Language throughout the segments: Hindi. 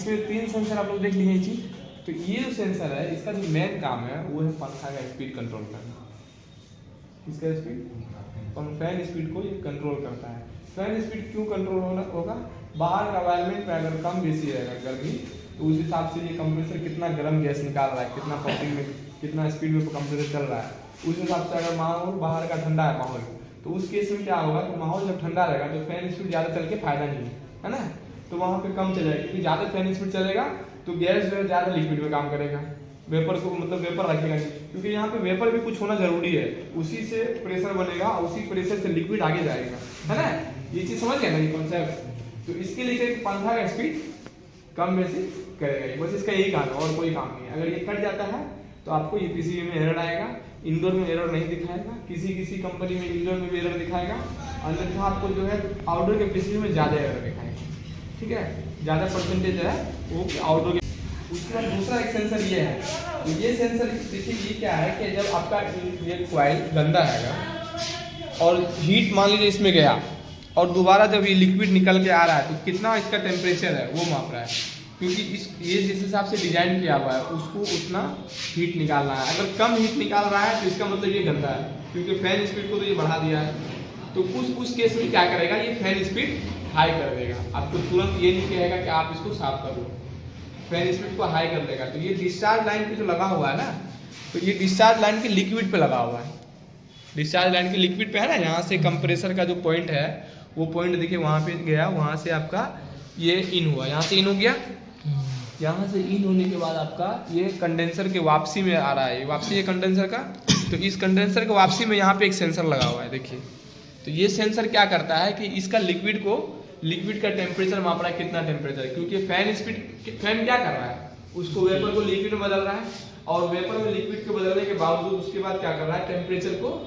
इसमें 3 सेंसर आप लोग देख लिए हैं चीज। तो ये जो सेंसर है इसका जो मेन काम है वो है पंखा का स्पीड कंट्रोल करना। इसका स्पीड और फैन स्पीड को ये कंट्रोल करता है। फैन स्पीड क्यों कंट्रोल होगा? बाहर का वायरमेंट में अगर कम बेसी रहेगा गर्मी, तो उस हिसाब से ये कंप्रेसर कितना गर्म गैस निकाल रहा है, कितना पंपिंग में कितना स्पीड में कंप्रेसर चल रहा है, उस हिसाब से अगर माहौल बाहर का ठंडा है माहौल, तो उस केस में क्या होगा कि माहौल जब ठंडा रहेगा तो फैन स्पीड ज़्यादा चल के फायदा नहीं है ना, तो वहाँ पे कम चलेगा, क्योंकि ज़्यादा फैन स्पीड चलेगा तो गैस जो है ज़्यादा लिक्विड में काम करेगा, वेपर को मतलब वेपर रखेगा नहीं, क्योंकि यहाँ पे वेपर भी कुछ होना जरूरी है, उसी से प्रेशर बनेगा, उसी प्रेशर से लिक्विड आगे जाएगा, है ना। ये चीज़ समझ गया ना ये कॉन्सेप्ट। तो इसके लिए पंखा का स्पीड कम बेसी करेगा, बस इसका यही काम है और कोई काम नहीं है। अगर ये कट जाता है तो आपको ये पीसीबी में एरर आएगा, इंडोर में एरर नहीं दिखाएगा, किसी कंपनी में इंडोर में भी एरर दिखाएगा, अन्यथा आपको जो है आउटडोर के पीसीबी में ज़्यादा एरर दिखाएगा, ठीक है, ज़्यादा परसेंटेज है वो आउटडोर के। उसके बाद दूसरा एक सेंसर ये है, तो ये सेंसर देखिए ये क्या है कि जब आपका ये कॉइल गंदा है और हीट मान लीजिए इसमें गया और दोबारा जब ये लिक्विड निकल के आ रहा है तो कितना इसका टेम्परेचर है वो माप रहा है, क्योंकि ये जिस हिसाब से डिजाइन किया हुआ है उसको उतना हीट निकालना है। अगर कम हीट निकाल रहा है तो इसका मतलब ये गंदा है, क्योंकि फैन स्पीड को तो ये बढ़ा दिया है, तो उस केस में क्या करेगा, ये फैन स्पीड हाई कर देगा, आपको तुरंत ये नहीं कहेगा कि आप इसको साफ कर लो, फैन स्पीड को हाई कर देगा। तो ये डिस्चार्ज लाइन पे जो लगा हुआ है ना, तो ये डिस्चार्ज लाइन के लिक्विड पे लगा हुआ है, डिस्चार्ज लाइन के लिक्विड पे है ना, यहाँ से कंप्रेसर का जो पॉइंट है वो पॉइंट देखिए वहाँ पे गया, वहाँ से आपका ये इन हुआ, यहाँ से इन हो गया, यहाँ से इन होने के बाद आपका ये कंडेंसर के वापसी में आ रहा है, ये वापसी है कंडेंसर का, तो इस कंडेंसर के वापसी में यहाँ पे एक सेंसर लगा हुआ है देखिए। तो ये सेंसर क्या करता है कि इसका लिक्विड का टेम्परेचर माप रहा है, कितना टेम्परेचर है, क्योंकि फैन क्या कर रहा है, उसको वेपर को लिक्विड में बदल रहा है, और वेपर में लिक्विड को बदलने के बावजूद उसके बाद क्या कर रहा है, टेम्परेचर को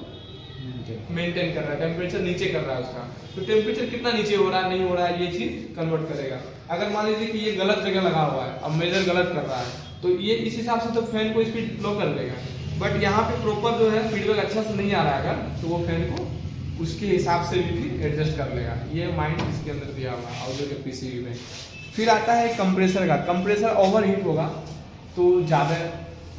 मेंटेन कर रहा है, टेम्परेचर नीचे कर रहा है उसका। तो टेम्परेचर कितना नीचे हो रहा है नहीं हो रहा है ये चीज कन्वर्ट करेगा। अगर मान लीजिए कि ये गलत जगह लगा हुआ है, अब मेजर गलत कर रहा है, तो ये इस हिसाब से तो फैन को स्पीड लो कर देगा, बट यहाँ पे प्रॉपर जो है फीडबैक अच्छा से नहीं आ रहा है अगर, तो वो फैन को उसके हिसाब से भी एडजस्ट कर लेगा। ये माइंड इसके अंदर दिया हुआ है आउटडोर के पीसीबी में। फिर आता है कंप्रेसर का, कंप्रेसर ओवर हीट होगा तो ज़्यादा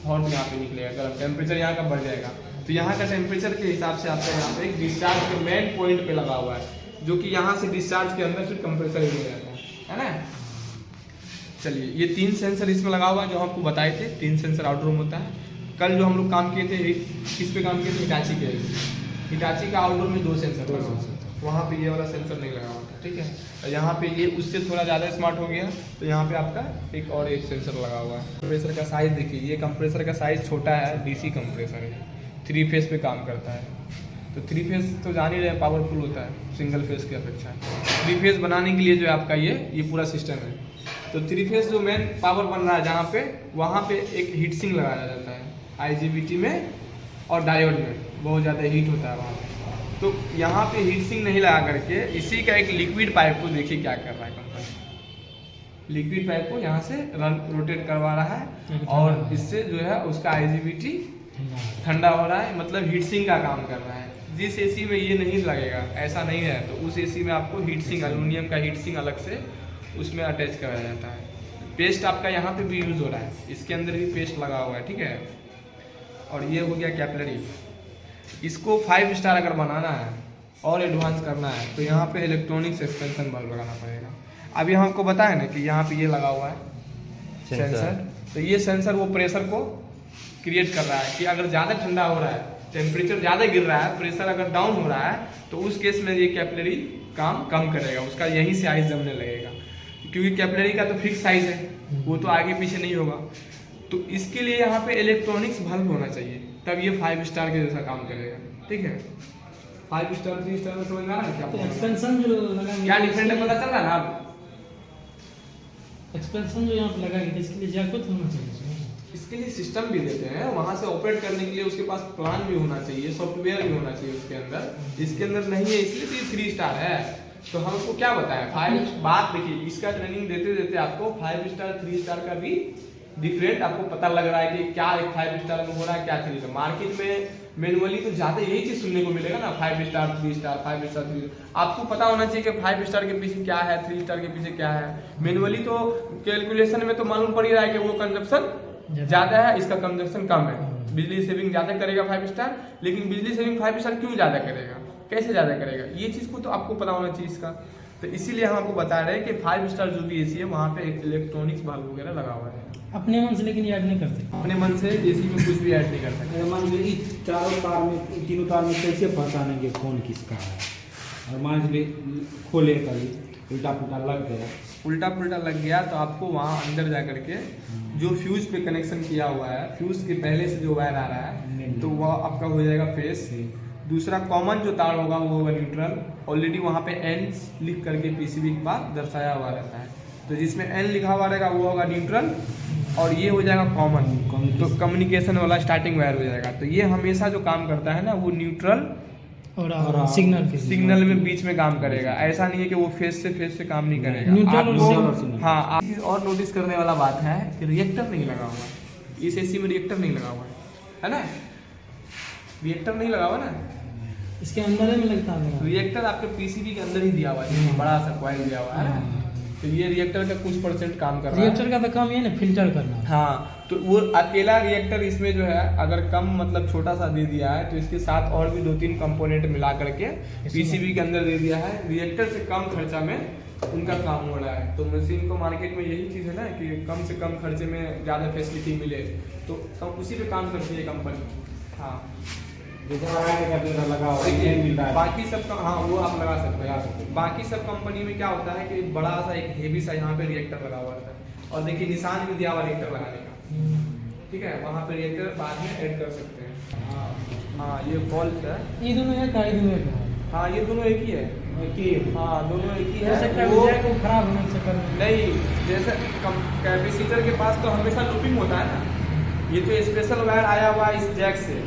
हॉट यहाँ पे निकलेगा, गर्म टेम्परेचर यहाँ का बढ़ जाएगा, तो यहाँ का टेम्परेचर के हिसाब से आपका यहाँ पे एक डिस्चार्ज के मेन पॉइंट पे लगा हुआ है, जो कि यहाँ से डिस्चार्ज के अंदर फिर कंप्रेसर ही हो जाता है ना। चलिए ये 3 सेंसर इसमें लगा हुआ है जो आपको बताए थे, 3 सेंसर आउटडोर में होता है। कल जो हम लोग काम किए थे किस पे काम किए थे, हिटाची का आउटडोर में 2 सेंसर लगा हुआ है, वहाँ पे ये वाला सेंसर नहीं लगा हुआ था, ठीक है। और यहाँ पे ये उससे थोड़ा ज़्यादा स्मार्ट हो गया, तो यहाँ पे आपका एक सेंसर लगा हुआ है। कंप्रेसर का साइज़ देखिए, ये कंप्रेसर का साइज़ छोटा है, डीसी कंप्रेसर है, 3 फेज पे काम करता है। तो 3 फेज तो जान ही रहे पावरफुल होता है सिंगल फेज की अपेक्षा। 3 फेज बनाने के लिए जो है आपका ये पूरा सिस्टम है। तो 3 फेज जो मेन पावर बन रहा है जहाँ पे, वहाँ पे एक हीट सिंक लगाया जाता है IGBT में और डायोड में, बहुत ज़्यादा हीट होता है वहाँ पे। तो यहाँ पे हीट सिंक नहीं लगा करके इसी का एक लिक्विड पाइप को देखिए क्या कर रहा है कंपनी, लिक्विड पाइप को यहाँ से रोटेट करवा रहा है और इससे जो है उसका IGBT ठंडा हो रहा है, मतलब हीट सिंक का काम कर रहा है। जिस एसी में ये नहीं लगेगा, ऐसा नहीं है, तो उस एसी में आपको हीट सिंक, एल्युमिनियम का हीट सिंक अलग से उसमें अटैच कराया जाता है। पेस्ट आपका यहाँ पे भी यूज़ हो रहा है, इसके अंदर भी पेस्ट लगा हुआ है, ठीक है। और ये हो गया कैपिलरी। इसको 5 स्टार अगर बनाना है और एडवांस करना है तो यहाँ पे इलेक्ट्रॉनिक सस्पेंशन बल्ब लगाना पड़ेगा। अभी हम आपको बताया ना कि यहाँ पे ये लगा हुआ है सेंसर, तो ये सेंसर वो प्रेशर को क्रिएट कर रहा है कि अगर ज़्यादा ठंडा हो रहा है, टेम्परेचर ज़्यादा गिर रहा है, प्रेशर अगर डाउन हो रहा है, तो उस केस में ये कैपिलरी काम कम करेगा, उसका यहीं से आइस जमने लगेगा, क्योंकि कैपिलरी का तो फिक्स साइज है, वो तो आगे पीछे नहीं होगा। तो इसके लिए यहाँ पे इलेक्ट्रॉनिक्स बल्ब होना चाहिए, तब ये 5 स्टार के जैसा काम करेगा, ठीक है। 5 स्टार 3 स्टार में समझ में आ रहा है क्या? तो एक्सपेंशन जो लगा क्या डिफरेंट है पता चल रहा है ना आप? एक्सपेंशन जो यहाँ पे लगाएंगे इसके लिए क्या कुछ होना चाहिए? इसके लिए सिस्टम भी देते हैं, वहाँ से ऑपरेट करने के लिए उसके पास प्लान भी होना चाहिए, सॉफ्टवेयर भी होना चाहिए उसके अंदर। इसके अंदर नहीं है इसलिए तो ये 3 स्टार है। तो हमको क्या बताया 5 बात देखिए, इसका ट्रेनिंग देते देते आपको 5 स्टार 3 स्टार का भी डिफरेंट आपको पता लग रहा है कि क्या एक 5 स्टार में हो रहा है, क्या 3 स्टार। मार्केट में मैनुअली तो ज़्यादा यही चीज़ सुनने को मिलेगा ना, 5 स्टार 3 स्टार 5 स्टार 3 स्टार। आपको पता होना चाहिए कि 5 स्टार के पीछे क्या है, 3 स्टार के पीछे क्या है। मैनुअली तो कैलकुलेशन में तो मालूम पड़ ही रहा है कि वो कंजप्शन ज़्यादा है, इसका कंजप्शन कम है। बिजली सेविंग ज़्यादा करेगा 5 स्टार, लेकिन बिजली सेविंग 5 स्टार क्यों ज़्यादा करेगा, कैसे ज़्यादा करेगा, ये चीज़ को तो आपको पता होना चाहिए इसका। तो इसीलिए हम आपको बता रहे हैं कि 5 स्टार जो भी एसी है वहाँ पे इलेक्ट्रॉनिक्स बल्ब वगैरह लगा हुआ है। अपने मन से लेकिन ऐड नहीं करते, अपने मन से एसी में कुछ भी ऐड नहीं कर सकते। मान लीजिए चारों तार में, तीनों तार में कैसे पहचानेंगे कौन किसका है? और मान लीजिए खोले कभी उल्टा पुल्टा लग गया, उल्टा पुल्टा लग गया तो आपको वहाँ अंदर जा करके जो फ्यूज पे कनेक्शन किया हुआ है, फ्यूज के पहले से जो वायर आ रहा है तो वह आपका हो जाएगा फेस। दूसरा कॉमन जो तार होगा वो होगा न्यूट्रल। ऑलरेडी वहाँ पे एन लिख करके पीसीबी के बाद दर्शाया हुआ रहता है, तो जिसमें एन लिखा हुआ रहेगा वो होगा न्यूट्रल, और ये हो जाएगा कॉमन, तो कम्युनिकेशन वाला स्टार्टिंग वायर हो जाएगा। तो ये हमेशा जो काम करता है ना वो न्यूट्रल और सिग्नल में बीच में काम करेगा। ऐसा नहीं है कि वो फेस से काम नहीं करेगा। न्यूट्रल और आपको सिग्नल। हाँ, आप और नोटिस करने वाला बात है कि रिएक्टर नहीं लगा हुआ है इस एसी में, रिएक्टर नहीं लगा हुआ है ना, रिएक्टर नहीं लगा हुआ ना, इसके अंदर में लगता है। रिएक्टर आपके पीसीबी के अंदर ही दिया हुआ है, बड़ा सा कॉइल दिया हुआ है ना, तो ये रिएक्टर का कुछ % काम कर रहा है। रिएक्टर का तो काम ये ना फिल्टर करना। हाँ, तो वो अकेला रिएक्टर इसमें जो है अगर कम मतलब छोटा सा दे दिया है तो इसके साथ और भी 2-3 कंपोनेंट मिला करके पीसीबी के अंदर दे दिया है। रिएक्टर से कम खर्चा में उनका काम हो रहा है। तो मशीन को मार्केट में यही चीज़ है ना कि कम से कम खर्चे में ज़्यादा फैसिलिटी मिले, तो उसी पे काम करती है कंपनी। हाँ, लगा हुआ बाकी सब का हाँ वो आप लगा सकते हैं। बाकी सब कंपनी में क्या होता है कि बड़ा सा एक हेवी सा यहाँ पे रिएक्टर लगा हुआ है, और देखिए निशान भी दिया हुआ रिएक्टर लगाने का, ठीक है, वहाँ पे रिएक्टर बाद में ऐड कर सकते हैं। हाँ, ये फॉल्ट है, ये दोनों एक है, ये दोनों एक है। हाँ ये दोनों एक ही है, हाँ दोनों एक ही है। वो खराब होने से कर नहीं, जैसे कैपेसिटर के पास तो हमेशा लूपिंग होता है ना, ये तो स्पेशल वायर आया हुआ है इस जैक से,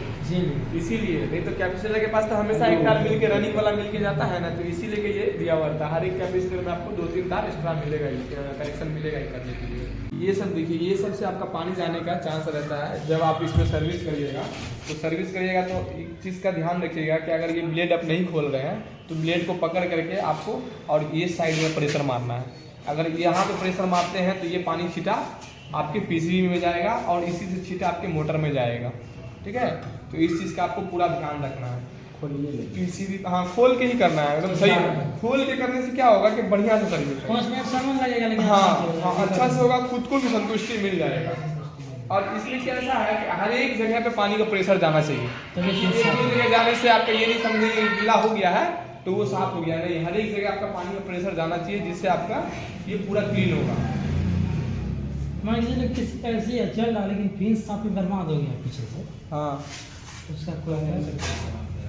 इसीलिए। नहीं तो कैपेसिटर के पास तो हमेशा एक तार मिलके रनिंग वाला मिलके जाता है ना, तो इसीलिए कि ये दिया हुआ था। हर एक कैपेसिटर में आपको 2-3 तार एक्स्ट्रा मिलेगा, कनेक्शन मिलेगा ही करने के लिए। ये सब देखिए, ये सब से आपका पानी जाने का चांस रहता है। जब आप इसमें सर्विस करिएगा तो एक चीज़ का ध्यान रखिएगा कि अगर ये ब्लेड आप नहीं खोल रहे हैं तो ब्लेड को पकड़ करके आपको और ये साइड में प्रेशर मारना है। अगर यहाँ पे प्रेशर मारते हैं तो ये पानी छीटा आपके पीसीबी में जाएगा और इसी से छीटा आपके मोटर में जाएगा, ठीक है। तो इस चीज़ का आपको पूरा ध्यान रखना है। पीसीबी हाँ खोल के ही करना है, एकदम सही। खोल के करने से क्या होगा कि बढ़िया से सर्विस लगेगा, लेकिन हाँ अच्छा से होगा, खुद को भी संतुष्टि मिल जाएगा। और इसमें क्या ऐसा है कि हर एक जगह पे पानी का प्रेशर जाना चाहिए। तो एक जगह जाने से आपका ये नहीं समझिए गीला हो गया है तो वो साफ हो गया, नहीं, हर एक जगह आपका पानी का प्रेशर जाना चाहिए, जिससे आपका ये पूरा क्लीन होगा। मान लीजिए किसी ऐसी है चल रहा लेकिन फिंस साफ बर्बाद हो गया पीछे से, हाँ उसका कोई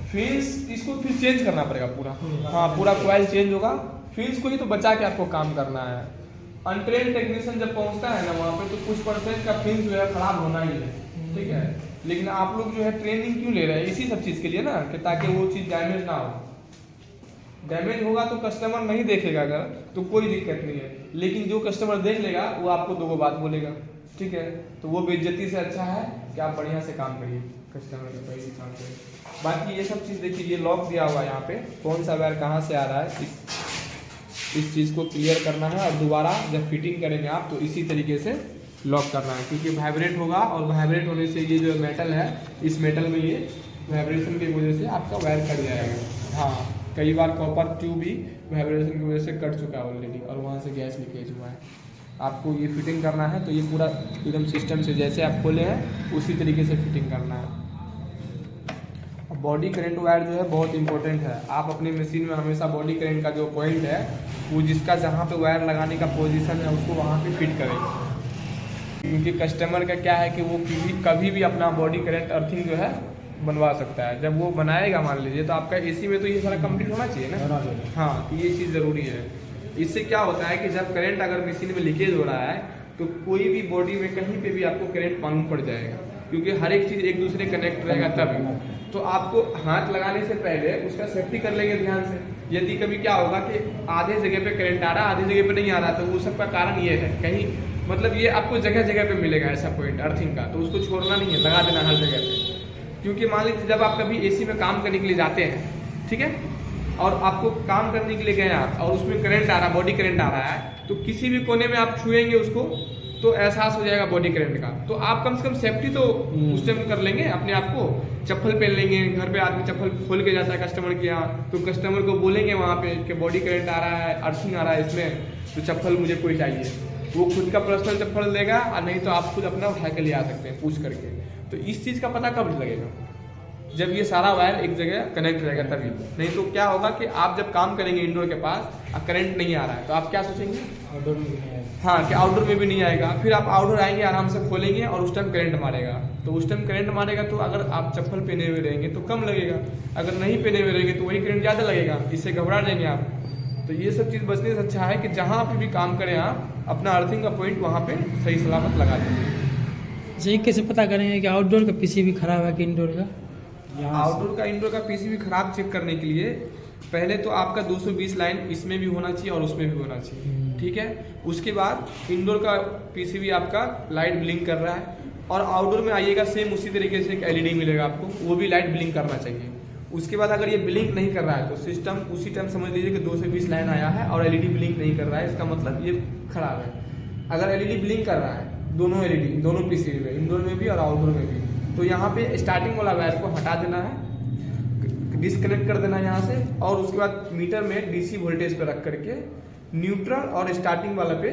फिंस इसको फिर चेंज करना पड़ेगा पूरा। हाँ, पूरा कॉइल चेंज होगा। फिंस को ही तो बचा के आपको काम करना है। अनट्रेन टेक्नीशियन जब पहुंचता है ना वहाँ पे तो कुछ % का फिंस जो है खराब होना ही है, ठीक है। लेकिन आप लोग जो है ट्रेनिंग क्यों ले रहे हैं? इसी सब चीज़ के लिए ना, कि ताकि वो चीज़ डैमेज ना हो। डैमेज होगा तो कस्टमर नहीं देखेगा अगर, तो कोई दिक्कत नहीं है, लेकिन जो कस्टमर देख लेगा वो आपको 2 बात बोलेगा, ठीक है। तो वो बेइज्जती से अच्छा है कि आप बढ़िया से काम करिए, कस्टमर का कोई भी काम करिए। बाकी ये सब चीज़ देखिए, ये लॉक दिया हुआ है यहाँ पे, कौन सा वायर कहाँ से आ रहा है, इस चीज़ को क्लियर करना है। और दोबारा जब फिटिंग करेंगे आप तो इसी तरीके से लॉक करना है, क्योंकि वाइब्रेट होगा और वाइब्रेट होने से ये जो मेटल है, इस मेटल में ये वाइब्रेशन की वजह से आपका वायर कट जाएगा। हाँ, कई बार कॉपर ट्यूब भी वाइब्रेशन की वजह से कट चुका है ऑलरेडी और वहाँ से गैस लीकेज हुआ है। आपको ये फिटिंग करना है तो ये पूरा एकदम सिस्टम से जैसे आप खोले हैं उसी तरीके से फिटिंग करना है। बॉडी करंट वायर जो है बहुत इंपॉर्टेंट है। आप अपनी मशीन में हमेशा बॉडी करंट का जो पॉइंट है वो जिसका जहाँ पे वायर लगाने का पोजीशन है उसको वहाँ पे फिट करें, क्योंकि कस्टमर का क्या है कि वो कभी भी अपना बॉडी करंट अर्थिंग जो है बनवा सकता है। जब वो बनाएगा मान लीजिए तो आपका एसी में तो ये सारा कंप्लीट होना चाहिए ना। हाँ, तो ये चीज़ ज़रूरी है। इससे क्या होता है कि जब करंट अगर मशीन में लीकेज हो रहा है तो कोई भी बॉडी में कहीं पे भी आपको करंट मालूम पड़ जाएगा, क्योंकि हर एक चीज़ एक दूसरे कनेक्ट रहेगा तभी। तो आपको हाथ लगाने से पहले उसका सेफ्टी कर लेंगे ध्यान से। यदि कभी क्या होगा कि आधे जगह पे करंट आ रहा है, आधे जगह पे नहीं आ रहा, तो वो सब का कारण ये है, कहीं मतलब ये आपको जगह जगह पे मिलेगा ऐसा पॉइंट अर्थिंग का, तो उसको छोड़ना नहीं है, लगा देना हर जगह पे। क्योंकि मान लीजिए जब आप कभी एसी में काम करने के लिए जाते हैं, ठीक है, और आपको काम करने के लिए गए आप और उसमें करंट आ रहा है, बॉडी करंट आ रहा है, तो किसी भी कोने में आप छुएंगे उसको तो एहसास हो जाएगा बॉडी करंट का। तो आप कम से कम सेफ्टी तो उस टाइम कर लेंगे अपने आप को, चप्पल पहन लेंगे। घर पे आदमी चप्पल खोल के जाता है कस्टमर के यहाँ, तो कस्टमर को बोलेंगे वहाँ पे कि बॉडी करंट आ रहा है, अर्थिंग आ रहा है इसमें, तो चप्पल मुझे कोई चाहिए। वो खुद का पर्सनल चप्पल देगा, और नहीं तो आप खुद अपना उठा के ले आ सकते हैं पूछ करके। तो इस चीज़ का पता कब लगेगा? जब ये सारा वायर एक जगह कनेक्ट रहेगा तभी। नहीं तो क्या होगा कि आप जब काम करेंगे इंडोर के पास और करंट नहीं आ रहा है, तो आप क्या सोचेंगे? आउटडोर में नहीं आएगा। हाँ, कि आउटडोर में भी नहीं आएगा। फिर आप आउटडोर आएंगे, आराम से खोलेंगे और उस टाइम करंट मारेगा। तो उस टाइम करंट मारेगा तो अगर आप चप्पल पहने हुए रहेंगे तो कम लगेगा, अगर नहीं पहने हुए रहेंगे तो वही करंट ज़्यादा लगेगा, इससे घबरा जाएंगे आप। तो ये सब चीज़ बचने से अच्छा है कि जहाँ पे भी काम करें आप अपना अर्थिंग का पॉइंट वहाँ पे सही सलामत लगा देंगे। ये कैसे पता करेंगे कि आउटडोर का पीसीबी खराब है कि इंडोर का? आउटडोर का इंडोर का पीसीबी खराब चेक करने के लिए पहले तो आपका 220 लाइन इसमें भी होना चाहिए और उसमें भी होना चाहिए, ठीक है। उसके बाद इंडोर का पीसीबी आपका लाइट ब्लिंक कर रहा है, और आउटडोर में आइएगा सेम उसी तरीके से एक एलईडी मिलेगा आपको, वो भी लाइट ब्लिंक करना चाहिए। उसके बाद अगर ये ब्लिंक नहीं कर रहा है तो सिस्टम उसी टाइम समझ लीजिए कि 220 लाइन आया है और एलईडी ब्लिंक नहीं कर रहा है, इसका मतलब ये खराब है। अगर एलईडी ब्लिंक कर रहा है, दोनों एलईडी दोनों पीसीबी में, इंडोर में भी और आउटडोर में भी, तो यहाँ पे स्टार्टिंग वाला वायर को हटा देना है, डिस्कनेक्ट कर देना है यहाँ से, और उसके बाद मीटर में डीसी वोल्टेज पे रख करके न्यूट्रल और स्टार्टिंग वाला पे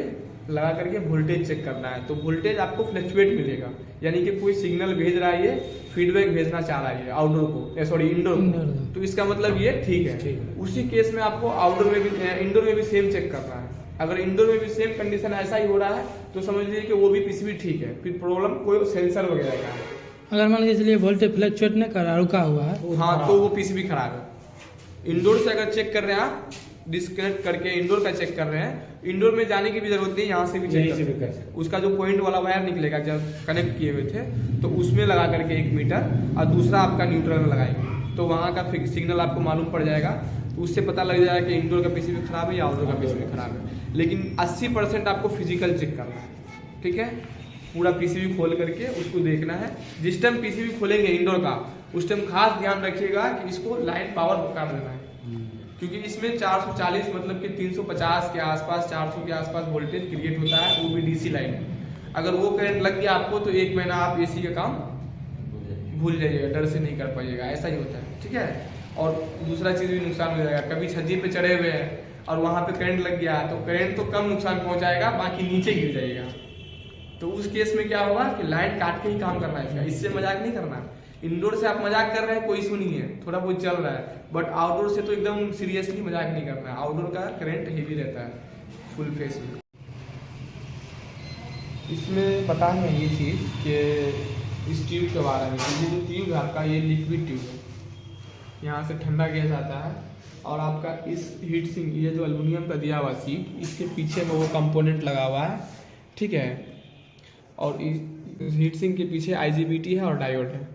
लगा करके वोल्टेज चेक करना है। तो वोल्टेज आपको फ्लक्चुएट मिलेगा, यानी कि कोई सिग्नल भेज रहा है, ये फीडबैक भेजना चाह रहा है आउटडोर को, सॉरी इंडोर को, तो इसका मतलब ये ठीक है। उसी केस में आपको आउटडोर में भी इंडोर में भी सेम चेक करना है। अगर इंडोर में भी सेम कंडीशन ऐसा ही हो रहा है तो समझ लीजिए कि वो भी पीसीबी ठीक है, फिर प्रॉब्लम कोई सेंसर वगैरह का है। अगर मान लीजिए चलिए वोल्टेज फ्लक्चुएट नहीं कर रहा, रुका हुआ है, हाँ, तो वो पीसीबी खराब है। इंडोर से अगर चेक कर रहे हैं आप, डिस्कनेक्ट करके इंडोर का चेक कर रहे हैं, इंडोर में जाने की भी जरूरत नहीं, यहाँ से भी चेक कर सकते हैं। उसका जो पॉइंट वाला वायर निकलेगा जब कनेक्ट किए हुए थे, तो उसमें लगा करके 1 मीटर और दूसरा आपका न्यूट्रल में लगाएंगे, तो वहाँ का सिग्नल आपको मालूम पड़ जाएगा। तो उससे पता लग जाएगा कि इंडोर का पीसीबी खराब है या आउटडोर का पीसीबी खराब है। लेकिन 80% आपको फिजिकल चेक करना है, ठीक है। पूरा पीसीबी खोल करके उसको देखना है। जिस टाइम पीसीबी खोलेंगे इंडोर का, उस टाइम खास ध्यान रखिएगा कि इसको लाइट पावर कर देना है, क्योंकि इसमें 440 मतलब कि 350 के आसपास, 400 के आसपास वोल्टेज क्रिएट होता है, वो भी डीसी लाइन है। अगर वो करंट लग गया आपको तो 1 महीना आप एसी का काम भूल जाइएगा, डर से नहीं कर पाइएगा, ऐसा ही होता है, ठीक है। और दूसरा चीज़ भी नुकसान हो जाएगा, कभी छज्जे पे चढ़े हुए हैं और वहाँ पे करंट लग गया तो करंट तो कम नुकसान पहुँचाएगा, बाकी नीचे गिर जाएगा। तो उस केस में क्या होगा कि लाइट काट के ही काम करना है इसका, इससे मजाक नहीं करना। इंडोर से आप मजाक कर रहे हैं कोई इशू नहीं है, थोड़ा बहुत चल रहा है, बट आउटडोर से तो एकदम सीरियसली मजाक नहीं करना है। आउटडोर का करंट हेवी रहता है फुल फेस में। इसमें पता है ये चीज़ कि इस ट्यूब के बारे में, ये जो ट्यूब है आपका, ये लिक्विड ट्यूब है, यहाँ से ठंडा गैस आता है, और आपका इस हीट सिंक, ये जो एल्युमिनियम का दिया हुआ सीट, इसके पीछे में वो कंपोनेंट लगा हुआ है, ठीक है। और इस हीट सिंक के पीछे IGBT है और डायोड है।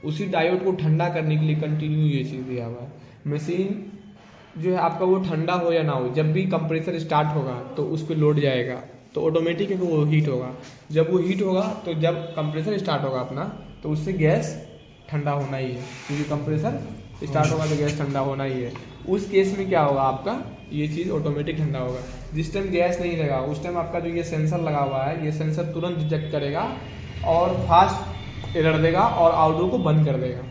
उसी डायोड को ठंडा करने के लिए कंटिन्यू ये चीज़ दिया हुआ है। मशीन जो है आपका वो ठंडा हो या ना हो, जब भी कंप्रेसर स्टार्ट होगा तो उस पर लोड जाएगा, तो ऑटोमेटिक वो हीट होगा। जब वो हीट होगा तो जब कंप्रेसर स्टार्ट होगा अपना, तो उससे गैस ठंडा होना ही है, क्योंकि कंप्रेसर स्टार्ट होगा तो गैस ठंडा होना ही है। उस केस में क्या होगा, आपका ये चीज़ ऑटोमेटिक ठंडा होगा। जिस टाइम गैस नहीं रहेगा उस टाइम आपका जो ये सेंसर लगा हुआ है, ये सेंसर तुरंत डिटेक्ट करेगा और फास्ट एरर देगा और आउटडोर को बंद कर देगा।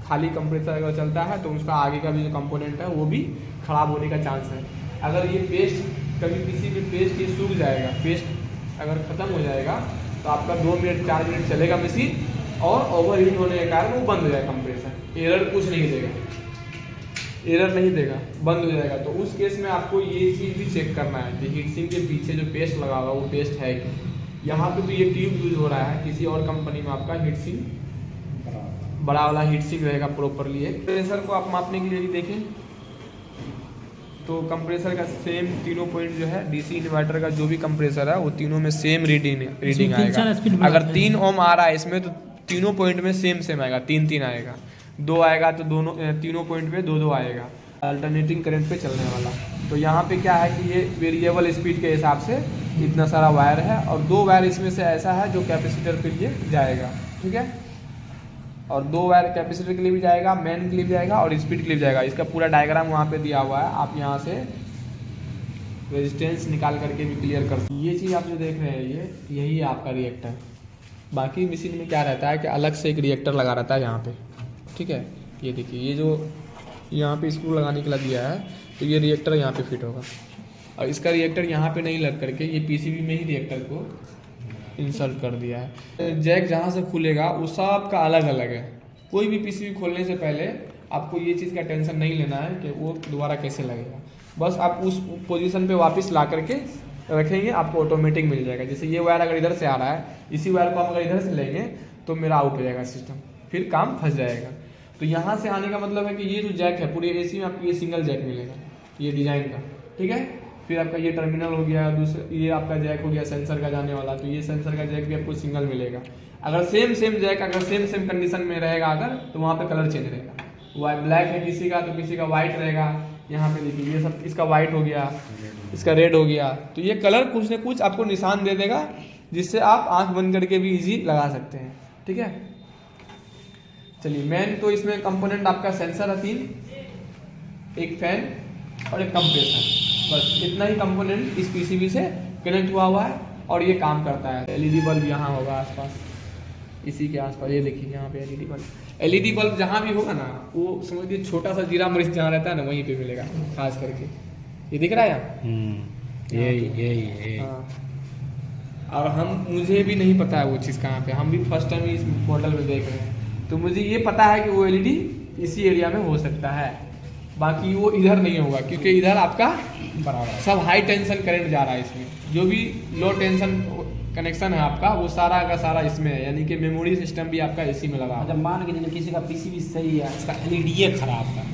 खाली कंप्रेसर अगर चलता है तो उसका आगे का भी जो कंपोनेंट है वो भी खराब होने का चांस है। अगर ये पेस्ट कभी किसी भी पेस्ट ये सूख जाएगा, पेस्ट अगर ख़त्म हो जाएगा तो आपका 2 मिनट 4 मिनट चलेगा मशीन, और ओवर हीट होने के कारण वो बंद हो जाएगा कंप्रेसर, एरर कुछ नहीं देगा, एरर नहीं देगा, बंद हो जाएगा। तो उस केस में आपको ये चीज़ भी चेक करना है कि हीट सिंक के पीछे जो पेस्ट लगा हुआ वो पेस्ट है कि यहाँ पे तो ये ट्यूब यूज हो रहा है, किसी और कंपनी में आपका हीट सिंक बड़ा वाला हीट सिंक रहेगा प्रॉपरली। है कंप्रेसर को आप मापने के लिए भी देखें तो कंप्रेसर का सेम तीनों पॉइंट जो है, डीसी इन्वर्टर का जो भी कंप्रेसर है वो तीनों में सेम रीडिंग आएगा। अगर 3 ओम आ रहा है इसमें तो तीनों पॉइंट में सेम आएगा, 3 आएगा, 2 आएगा तो तीनों पॉइंट पे 2 आएगा, अल्टरनेटिंग करंट पे चलने वाला। तो यहाँ पे क्या है कि ये वेरिएबल स्पीड के हिसाब से इतना सारा वायर है और 2 वायर इसमें से ऐसा है जो कैपेसिटर के लिए जाएगा, ठीक है। और 2 वायर कैपेसिटर के लिए भी जाएगा, मेन के लिए भी जाएगा और स्पीड के लिए भी जाएगा। इसका पूरा डायग्राम वहाँ पे दिया हुआ है, आप यहाँ से रेजिस्टेंस निकाल करके भी क्लियर कर सकते। ये चीज़ आप जो देख रहे हैं यही है आपका रिएक्टर। बाकी मशीन में क्या रहता है कि अलग से एक रिएक्टर लगा रहता है यहाँ पे, ठीक है। ये देखिए, ये जो यहाँ पे स्क्रू लगाने के लिए दिया है, तो ये रिएक्टर यहाँ पे फिट होगा और इसका रिएक्टर यहाँ पे नहीं लग करके ये पीसीबी में ही रिएक्टर को इंसर्ट कर दिया है। जैक जहाँ से खुलेगा वो सब का अलग अलग है। कोई भी पीसीबी खोलने से पहले आपको ये चीज़ का टेंशन नहीं लेना है कि वो दोबारा कैसे लगेगा। बस आप उस पोजीशन पे वापस ला करके रखेंगे, आपको ऑटोमेटिक मिल जाएगा। जैसे ये वायर अगर इधर से आ रहा है, इसी वायर को हम अगर इधर से लेंगे तो मेरा आउट हो जाएगा सिस्टम, फिर काम फंस जाएगा। तो यहाँ से आने का मतलब है कि ये जो जैक है पूरे एसी में आपको ये सिंगल जैक मिलेगा, ये डिज़ाइन का, ठीक है। फिर आपका ये टर्मिनल हो गया, दूसरा ये आपका जैक हो गया सेंसर का जाने वाला, तो ये सेंसर का जैक भी आपको सिंगल मिलेगा। अगर सेम जैक अगर सेम कंडीशन में रहेगा अगर, तो वहाँ पे कलर चेंज रहेगा। वाइट ब्लैक है किसी का तो किसी का वाइट रहेगा। यहाँ पे देखिए ये सब, इसका वाइट हो गया, इसका रेड हो गया, तो ये कलर कुछ न कुछ आपको निशान दे देगा जिससे आप आंख बंद करके भी इजी लगा सकते हैं, ठीक है। चलिए, मेन तो इसमें कंपोनेंट आपका सेंसर है 3, एक फैन और एक कंप्रेसर, बस इतना ही कंपोनेंट इस पीसीबी से कनेक्ट हुआ है और ये काम करता है। एलईडी बल्ब यहाँ होगा आसपास, इसी के आसपास, ये देखिए यहाँ पे एलईडी बल्ब जहाँ भी होगा ना, वो समझ लीजिए छोटा सा जीरा मरीच जहाँ रहता है ना, वहीं पे मिलेगा खास करके। ये दिख रहा है यहाँ, यही हाँ। और मुझे भी नहीं पता है वो चीज़ कहाँ पे, हम भी फर्स्ट टाइम इस मॉडल में देख रहे हैं। तो मुझे ये पता है कि वो एलईडी इसी एरिया में हो सकता है, बाकी वो इधर नहीं होगा क्योंकि इधर आपका बराबर सब हाई टेंशन करंट जा रहा है इसमें। जो भी लो टेंशन कनेक्शन है आपका वो सारा का सारा इसमें है, यानी कि मेमोरी सिस्टम भी आपका इसी में लगा। जब मान के चलिए किसी का पीसीबी सही है, इसका एलईडी खराब है,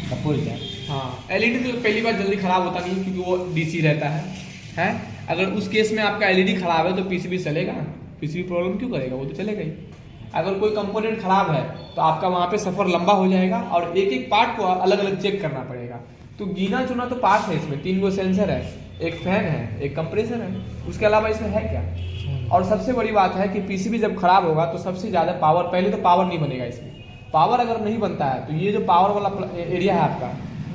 सपोज है, हाँ, एलईडी तो पहली बार जल्दी खराब होता नहीं क्योंकि वो डीसी रहता है। अगर उस केस में आपका एलईडी खराब है तो पीसीबी चलेगा ना, पीसीबी प्रॉब्लम क्यों करेगा, वो तो चलेगा ही। अगर कोई कंपोनेंट खराब है तो आपका वहाँ पे सफ़र लंबा हो जाएगा और एक एक पार्ट को अलग अलग चेक करना पड़ेगा। तो गिना चुना तो पार्ट है इसमें, 3 गो सेंसर है, एक फैन है, एक कंप्रेसर है, उसके अलावा इसमें है क्या। और सबसे बड़ी बात है कि पीसीबी जब खराब होगा तो सबसे ज़्यादा पावर, पहले तो पावर नहीं बनेगा इसमें। पावर अगर नहीं बनता है तो ये जो पावर वाला एरिया है आपका,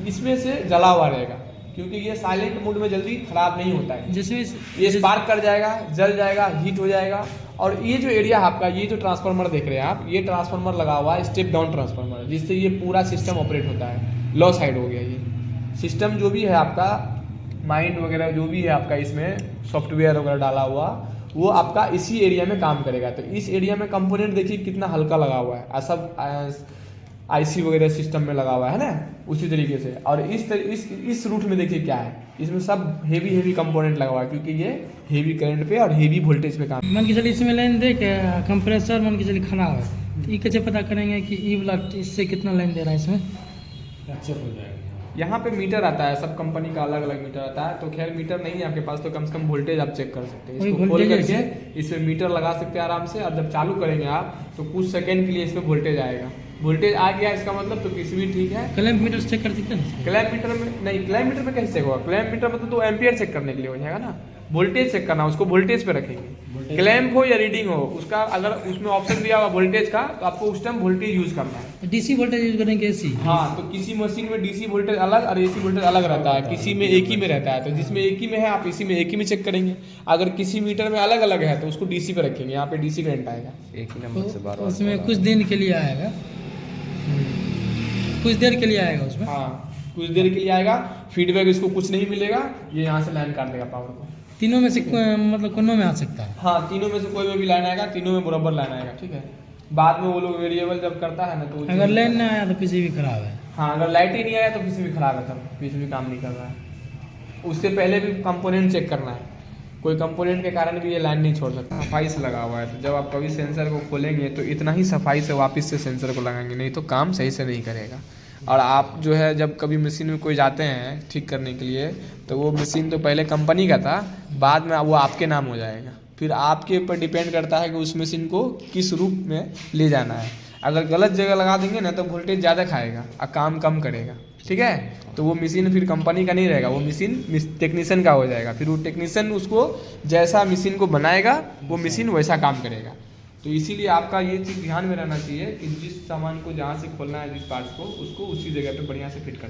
इसमें से जला हुआ रहेगा क्योंकि ये साइलेंट मोड में जल्दी खराब नहीं होता है। जैसे ये स्पार्क कर जाएगा, जल जाएगा, हीट हो जाएगा। और ये जो एरिया है आपका, ये जो ट्रांसफार्मर देख रहे हैं आप, ये ट्रांसफार्मर लगा हुआ है स्टेप डाउन ट्रांसफार्मर, जिससे ये पूरा सिस्टम ऑपरेट होता है। लो साइड हो गया ये सिस्टम, जो भी है आपका माइंड वगैरह जो भी है आपका इसमें सॉफ्टवेयर वगैरह डाला हुआ, वो आपका इसी एरिया में काम करेगा। तो इस एरिया में कंपोनेंट देखिए कितना हल्का लगा हुआ है, सब आईसी वगैरह सिस्टम में लगा हुआ है ना, उसी तरीके से। और इस रूट में देखिए क्या है, इसमें सब हेवी कंपोनेंट लगा हुआ है क्योंकि ये हेवी करंट पे और हेवी वोल्टेज पे काम। मान के चलिए इसमें लाइन दे के कंप्रेसर मान के चलिए खराब है, तो ये कैसे पता करेंगे कि ई वाला इससे कितना लाइन दे रहा है इसमें? चेक हो जाएगा। यहाँ पे मीटर आता है, सब कंपनी का अलग अलग मीटर आता है। तो खैर मीटर नहीं है आपके पास तो कम से कम वोल्टेज आप चेक कर सकते हैं। इसको खोल करके इसमें मीटर लगा सकते हैं आराम से, और जब चालू करेंगे आप तो कुछ सेकंड के लिए इसमें वोल्टेज आएगा। वोल्टेज आ गया इसका मतलब तो किसी भी ठीक है। क्लैंप मीटर चेक कर सकते हैं? क्लैंप मीटर में नहीं, क्लैंप मीटर में कैसे चेक होगा? क्लैंप मीटर मतलब तो एम्पियर चेक करने के लिए हो जाएगा ना, वोल्टेज चेक करना, उसको वोल्टेज पे रखेंगे। क्लैंप हो या रीडिंग हो, उसका अगर उसमें ऑप्शन दिया हुआ वोल्टेज का तो आपको उस टाइम वोल्टेज यूज करना है। डीसी वोल्टेज यूज करेंगे एसी? हाँ, तो किसी मशीन में डीसी वोल्टेज अलग और एसी वोल्टेज अलग रहता है, किसी में एक ही में रहता है। तो जिसमें एक ही में है आप इसी में एक ही में चेक करेंगे। अगर किसी मीटर में अलग अलग है तो उसको डीसी पे रखेंगे, यहाँ पे डीसी करंट आएगा एक ही नंबर से बार। उसमें कुछ दिन के लिए आएगा, कुछ देर के लिए आएगा उसमें। हाँ, कुछ देर के लिए आएगा, फीडबैक इसको कुछ नहीं मिलेगा, ये यहाँ से लाइन काट देगा पावर को। तीनों में से मतलब कोनों में आ सकता है? हाँ, तीनों में से कोई में भी लाइन आएगा, तीनों में बराबर लाइन आएगा, ठीक है। बाद में वो लोग वेरिएबल जब करता है ना तो अगर लाइन ना आया तो पीसीबी खराब है। हाँ, अगर लाइट ही नहीं आया तो पीसीबी खराब है, तब पीसीबी काम नहीं कर रहा है। उससे पहले भी कंपोनेंट चेक करना है, कोई कंपोनेंट के कारण भी ये लाइन नहीं छोड़ सकता। सफाई से लगा हुआ है, तो जब आप कभी सेंसर को खोलेंगे तो इतना ही सफाई से वापस से सेंसर को लगाएंगे, नहीं तो काम सही से नहीं करेगा। और आप जो है जब कभी मशीन में कोई जाते हैं ठीक करने के लिए तो वो मशीन तो पहले कंपनी का था, बाद में वो आपके नाम हो जाएगा। फिर आपके ऊपर डिपेंड करता है कि उस मशीन को किस रूप में ले जाना है। अगर गलत जगह लगा देंगे ना तो वोल्टेज ज़्यादा खाएगा और काम कम करेगा। ठीक है। तो वो मशीन फिर कंपनी का नहीं रहेगा, वो मशीन टेक्नीशियन का हो जाएगा। फिर वो टेक्नीशियन उसको जैसा मशीन को बनाएगा वो मशीन वैसा काम करेगा। तो इसीलिए आपका ये चीज़ ध्यान में रहना चाहिए कि जिस सामान को जहाँ से खोलना है, जिस पार्ट्स को, उसको उसी जगह पे बढ़िया से फिट कर